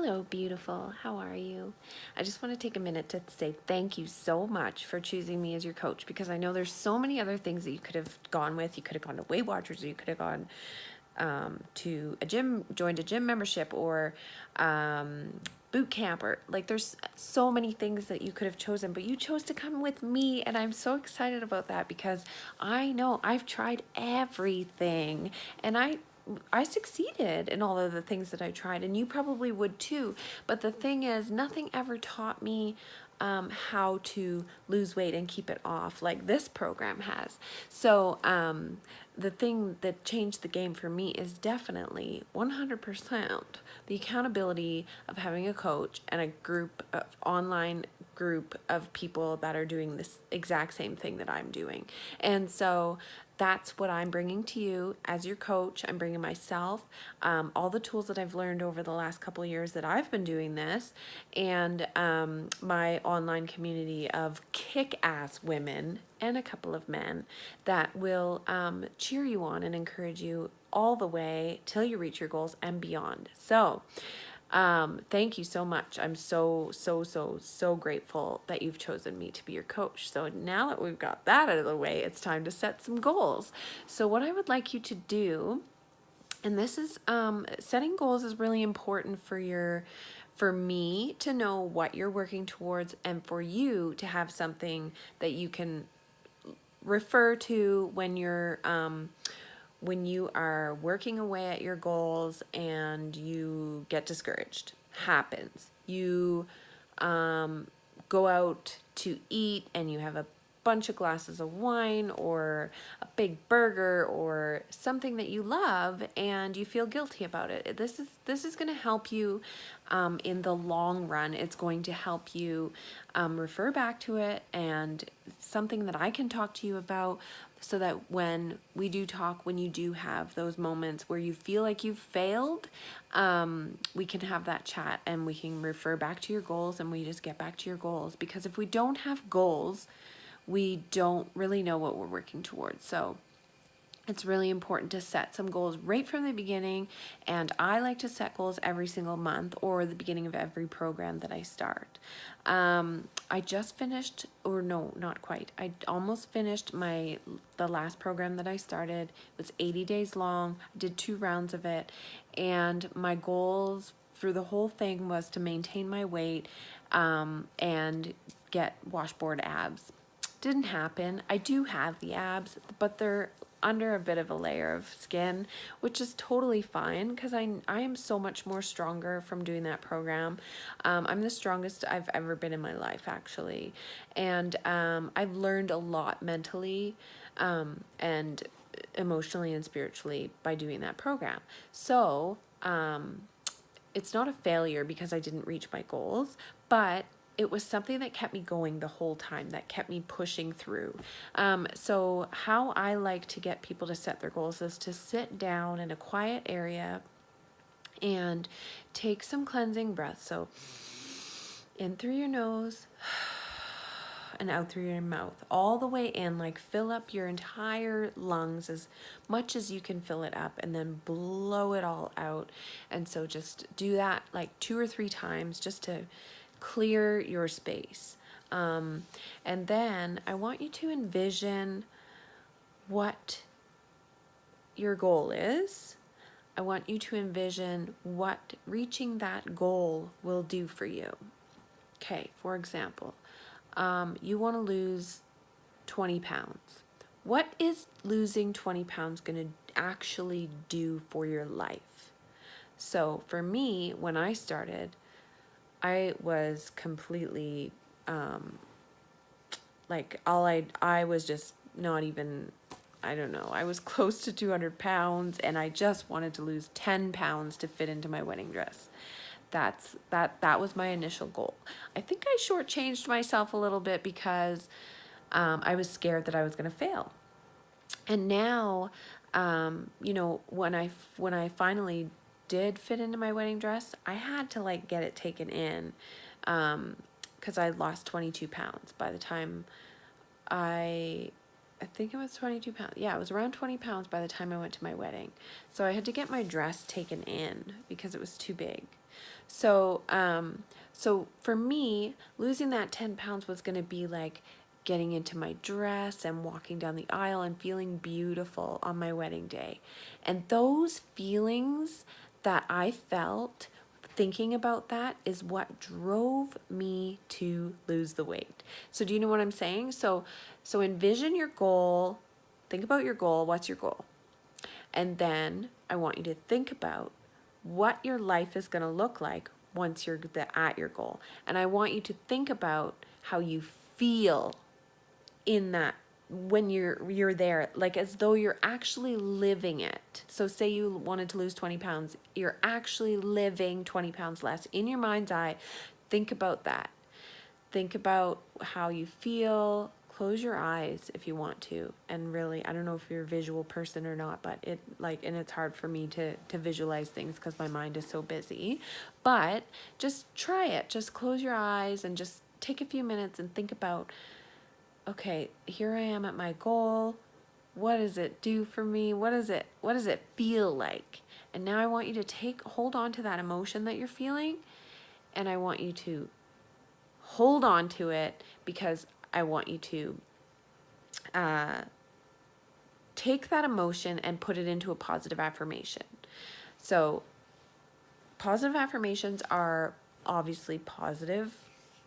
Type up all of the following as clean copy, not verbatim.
Hello, beautiful. How are you? I just want to take a minute to say thank you so much for choosing me as your coach, because I know there's so many other things that you could have gone with. You could have gone to Weight Watchers, or you could have gone to a gym, joined a gym membership, or boot camp, or like there's so many things that you could have chosen, but you chose to come with me, and I'm so excited about that because I know I've tried everything, and I succeeded in all of the things that I tried, and you probably would too. But the thing is, nothing ever taught me how to lose weight and keep it off like this program has. So the thing that changed the game for me is definitely 100% the accountability of having a coach and a group of online group of people that are doing this exact same thing that I'm doing. And so that's what I'm bringing to you as your coach. I'm bringing myself, all the tools that I've learned over the last couple of years that I've been doing this, and my online community of kick-ass women and a couple of men that will cheer you on and encourage you all the way till you reach your goals and beyond. So thank you so much. I'm so grateful that you've chosen me to be your coach. So now that we've got that out of the way, it's time to set some goals. So what I would like you to do, and this is setting goals is really important for me to know what you're working towards, and for you to have something that you can refer to when you are working away at your goals and you get discouraged. Happens. You go out to eat and you have a bunch of glasses of wine or a big burger or something that you love, and you feel guilty about it. This is going to help you in the long run. It's going to help you refer back to it, and something that I can talk to you about, so that when we do talk, when you do have those moments where you feel like you've failed, we can have that chat and we can refer back to your goals, and we just get back to your goals. Because if we don't have goals, we don't really know what we're working towards. So it's really important to set some goals right from the beginning, and I like to set goals every single month or the beginning of every program that I start. I just finished, or no, not quite. I almost finished the last program that I started. It was 80 days long. I did 2 rounds of it, and my goals for the whole thing was to maintain my weight and get washboard abs. Didn't happen. I do have the abs, but they're under a bit of a layer of skin, which is totally fine because I am so much more stronger from doing that program. I'm the strongest I've ever been in my life, actually. And I've learned a lot mentally and emotionally and spiritually by doing that program. So it's not a failure because I didn't reach my goals, but it was something that kept me going the whole time, that kept me pushing through. So how I like to get people to set their goals is to sit down in a quiet area and take some cleansing breaths. So in through your nose and out through your mouth, all the way in, like fill up your entire lungs as much as you can fill it up, and then blow it all out. And so just do that like 2 or 3 times just to clear your space. And then I want you to envision what your goal is. I want you to envision what reaching that goal will do for you. Okay, for example, you want to lose 20 pounds. What is losing 20 pounds going to actually do for your life? So for me, when I started, I was completely like I was just not even, I don't know, I was close to 200 pounds, and I just wanted to lose 10 pounds to fit into my wedding dress. That was my initial goal. I think I shortchanged myself a little bit because I was scared that I was going to fail. And now, when I finally did fit into my wedding dress, I had to like get it taken in, because I lost 22 pounds by the time I think it was 22 pounds. Yeah, it was around 20 pounds by the time I went to my wedding. So I had to get my dress taken in because it was too big. So, so for me, losing that 10 pounds was going to be like getting into my dress and walking down the aisle and feeling beautiful on my wedding day. And those feelings that I felt thinking about that is what drove me to lose the weight. So do you know what I'm saying? So envision your goal. Think about your goal. What's your goal? And then I want you to think about what your life is going to look like once you're at your goal. And I want you to think about how you feel in that when you're there, like as though you're actually living it. So say you wanted to lose 20 pounds, you're actually living 20 pounds less in your mind's eye. Think about that. Think about how you feel. Close your eyes if you want to. And really, I don't know if you're a visual person or not, but and it's hard for me to visualize things because my mind is so busy. But just try it. Just close your eyes and just take a few minutes and think about, okay, here I am at my goal. What does it do for me? What does it feel like? And now I want you to hold on to that emotion that you're feeling, and I want you to hold on to it because I want you to take that emotion and put it into a positive affirmation. So positive affirmations are obviously positive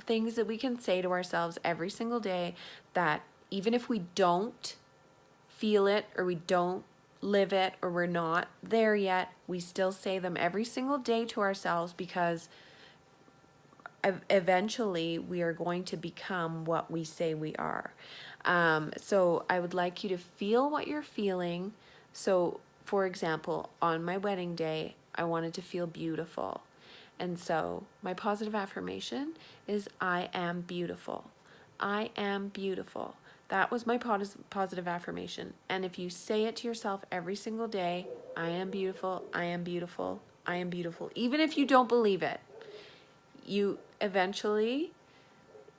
things that we can say to ourselves every single day, that even if we don't feel it or we don't live it or we're not there yet, we still say them every single day to ourselves, because eventually we are going to become what we say we are. So I would like you to feel what you're feeling. So for example, on my wedding day, I wanted to feel beautiful. And so my positive affirmation is, I am beautiful. I am beautiful. That was my positive affirmation. And if you say it to yourself every single day, I am beautiful, I am beautiful, I am beautiful, even if you don't believe it, you eventually,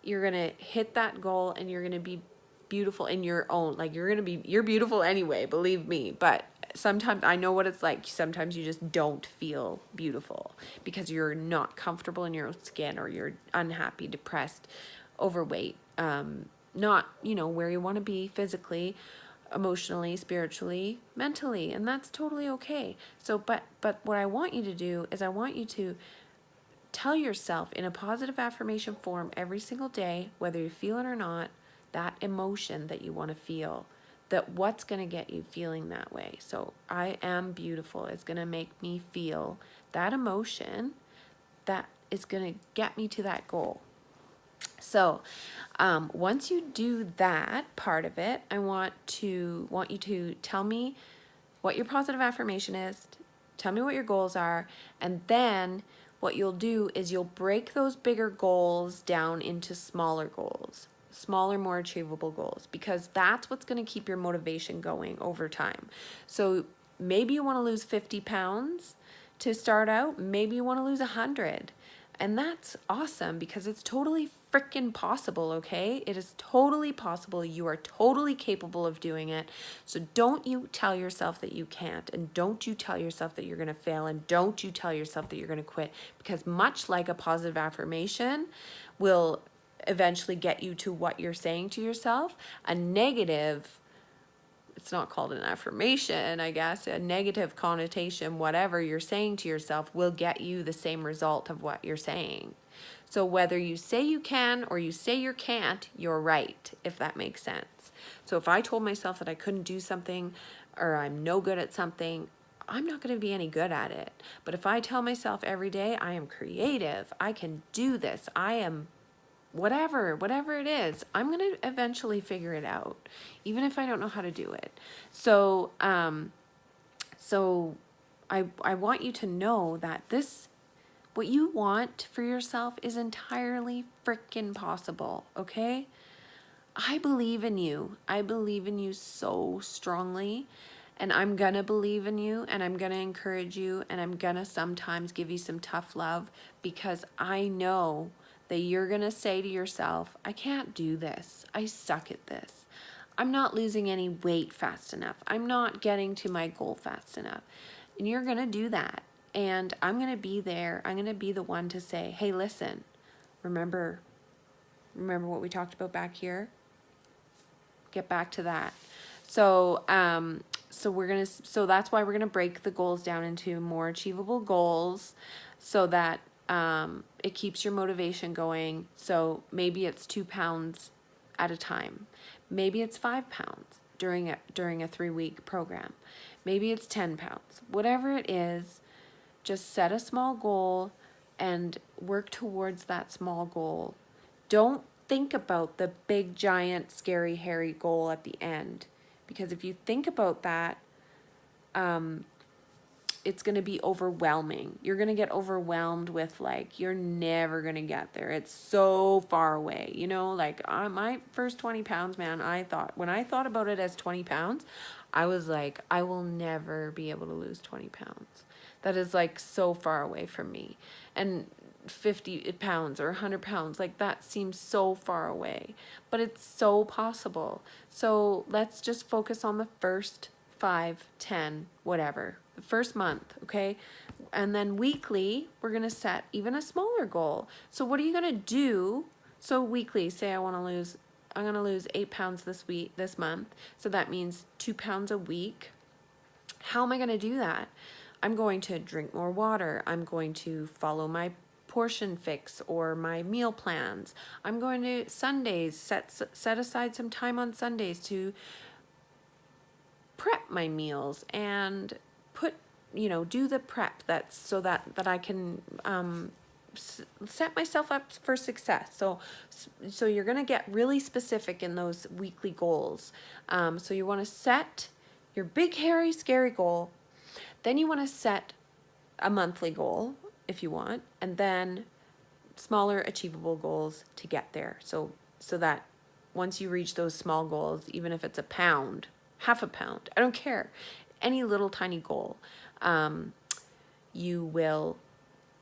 you're going to hit that goal and you're going to be beautiful in your own, like you're beautiful anyway, believe me. But sometimes I know what it's like. Sometimes you just don't feel beautiful because you're not comfortable in your own skin, or you're unhappy, depressed, overweight, not, where you want to be physically, emotionally, spiritually, mentally, and that's totally okay. So, but what I want you to do is I want you to tell yourself in a positive affirmation form every single day, whether you feel it or not, that emotion that you want to feel, that what's going to get you feeling that way. So I am beautiful is going to make me feel that emotion that is going to get me to that goal. So once you do that part of it, I want you to tell me what your positive affirmation is, tell me what your goals are, and then what you'll do is you'll break those bigger goals down into smaller goals, smaller, more achievable goals, because that's what's going to keep your motivation going over time. So maybe you want to lose 50 pounds to start out, maybe you want to lose 100. And that's awesome, because it's totally freaking possible, okay? It is totally possible. You are totally capable of doing it. So don't you tell yourself that you can't, and don't you tell yourself that you're going to fail, and don't you tell yourself that you're going to quit, because much like a positive affirmation will eventually get you to what you're saying to yourself, a negative, it's not called an affirmation, I guess, a negative connotation, whatever you're saying to yourself will get you the same result of what you're saying. So whether you say you can or you say you can't, you're right, if that makes sense. So if I told myself that I couldn't do something, or I'm no good at something, I'm not going to be any good at it. But if I tell myself every day, I am creative, I can do this, I am whatever it is, I'm going to eventually figure it out, even if I don't know how to do it. So, I want you to know that what you want for yourself is entirely freaking possible, okay? I believe in you. I believe in you so strongly, and I'm gonna believe in you, and I'm gonna encourage you, and I'm gonna sometimes give you some tough love, because I know that you're gonna say to yourself, I can't do this. I suck at this. I'm not losing any weight fast enough. I'm not getting to my goal fast enough. And you're gonna do that. And I'm going to be there. I'm going to be the one to say, hey, listen, remember what we talked about back here? Get back to that. So, so that's why we're gonna break the goals down into more achievable goals, so that it keeps your motivation going. So maybe it's 2 pounds at a time. Maybe it's 5 pounds during a 3-week program. Maybe it's 10 pounds. Whatever it is, just set a small goal and work towards that small goal. Don't think about the big, giant, scary, hairy goal at the end. Because if you think about that, it's going to be overwhelming. You're going to get overwhelmed with, like, you're never going to get there. It's so far away. You know, like, my first 20 pounds, man, when I thought about it as 20 pounds, I was like, I will never be able to lose 20 pounds. That is, like, so far away from me. And 50 pounds or 100 pounds, like, that seems so far away, but it's so possible. So let's just focus on the first 5, 10, whatever, the first month, okay? And then weekly, we're gonna set even a smaller goal. So what are you gonna do? So weekly, say I'm gonna lose 8 pounds this month. So that means 2 pounds a week. How am I gonna do that? I'm going to drink more water. I'm going to follow my portion fix or my meal plans. I'm going to Sundays, set aside some time on Sundays to prep my meals and do the prep that's so that I can set myself up for success. So you're going to get really specific in those weekly goals. So you want to set your big, hairy, scary goal. Then you want to set a monthly goal if you want, and then smaller achievable goals to get there. So that once you reach those small goals, even if it's a pound, half a pound, I don't care, any little tiny goal, you will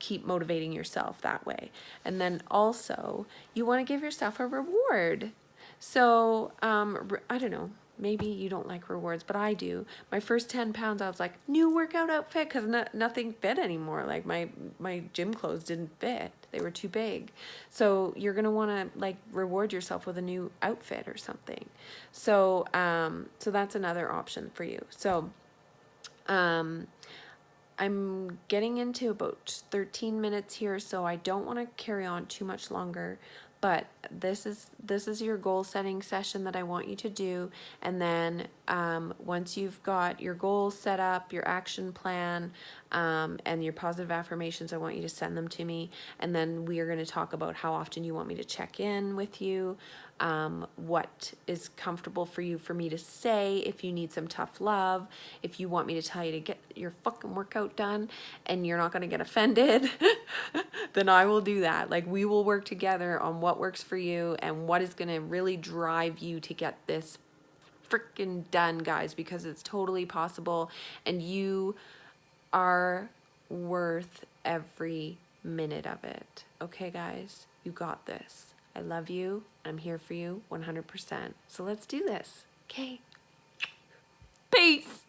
keep motivating yourself that way. And then also you want to give yourself a reward. So I don't know, maybe you don't like rewards, but I do. My first 10 pounds, I was like, new workout outfit, because nothing fit anymore. Like my gym clothes didn't fit. They were too big. So you're going to want to, like, reward yourself with a new outfit or something. So, so that's another option for you. So, I'm getting into about 13 minutes here, so I don't want to carry on too much longer. But this is your goal setting session that I want you to do. And then once you've got your goals set up, your action plan, and your positive affirmations, I want you to send them to me. And then we are going to talk about how often you want me to check in with you, what is comfortable for me to say, if you need some tough love, if you want me to tell you to get your fucking workout done and you're not going to get offended, then I will do that. Like, we will work together on what works for you and what is going to really drive you to get this freaking done, guys, because it's totally possible and you are worth every minute of it. Okay, guys, you got this. I love you. I'm here for you 100%. So let's do this. Okay. Peace.